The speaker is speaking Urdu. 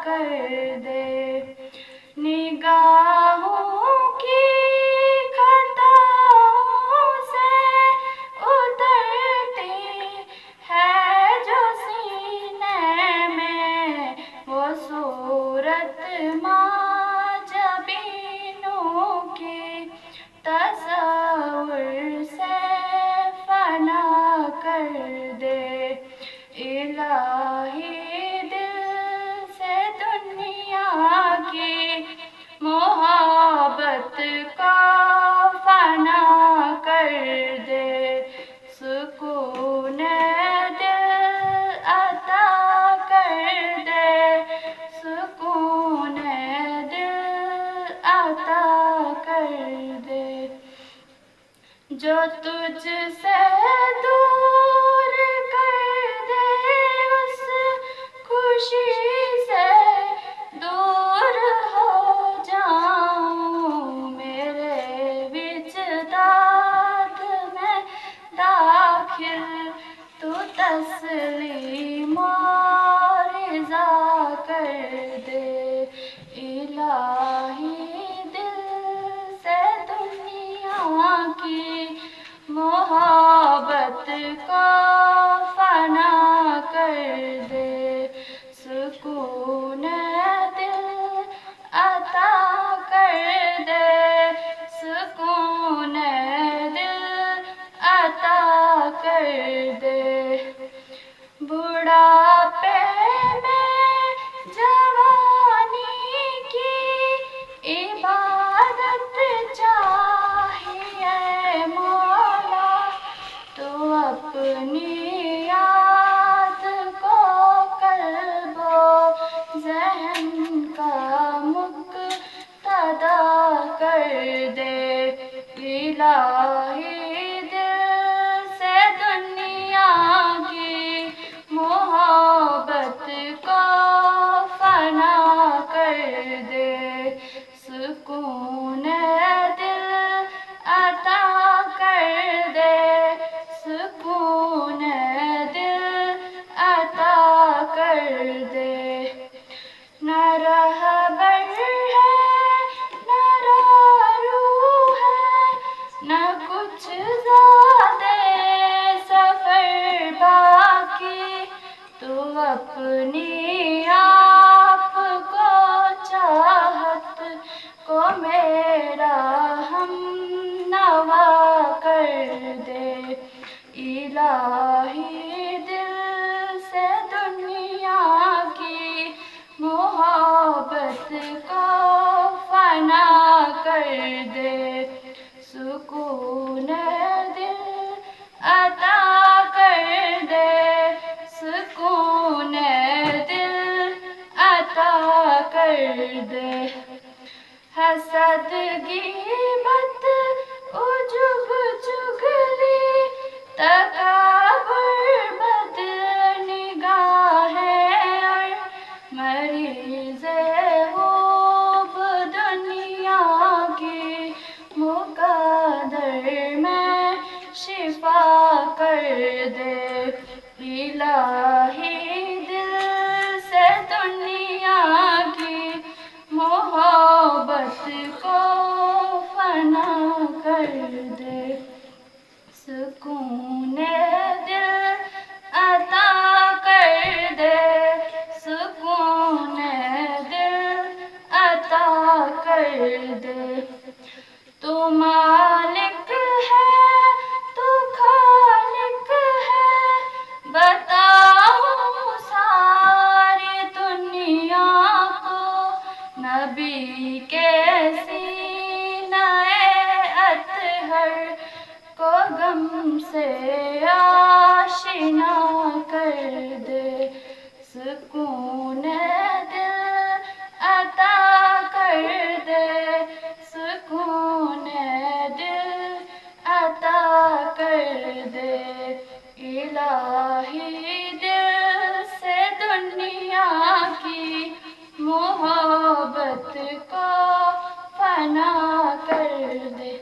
کر دے، نگاہوں کی خطاؤں سے اترتی ہے جو سینے میں وہ صورت ماں جبینوں کی، تصور سے فنا کر دے، الہی دل سے دنیا کی محبت کا فنا کر دے، سکون دل عطا کر دے، سکون دل عطا کر دے، جو تجھ سے دور کر دے اس خوشی سے دور ہو جاؤں، میرے وجدان میں داخل تو تسلیم و رضا کر دے، الہی دل سے دنیا کی محبت کو فنا کر دے، سکون دل عطا کر دے، سکون دل عطا کر دے، بڑھاپے میں جوانی کی عبادت چاہیے مولا، تو اپنی یاد کو قلب و ذہن کا مقتدا کر دے، الہی دل سے دنیا کی محبت کو فنا کر دے، سکون دل عطا کر دے، سکون دل عطا کر دے، نہ رہبر ہے نہ راہ ہے، نہ کچھ زیادہ سفر باقی، تو اپنی آپ کو چاہت کو میرا ہم نوا کر دے، الہی دل سے دنیا کی محبت کو فنا کر دے، سکون دل عطا کر دے، سکون دل عطا کر دے، حسد غیبت عجب چغلی تکبر بد نگاہیں اور مریض خوب دنیا کی مقدر میں شفا کر دے، الہی دل سے دنیا کی محبت کو فنا کر دے، سکون دل عطا کر دے، سکون دل عطا کر دے، تو مالک ہے تو خالق ہے، بتاؤں ساری دنیا کو، نبی کے سینہ اطہر کو غم سے آشنا کر دے، سکون دل عطا کر دے، سکون دل عطا کر دے، الہی دل سے دنیا کی محبت کو فنا کر دے۔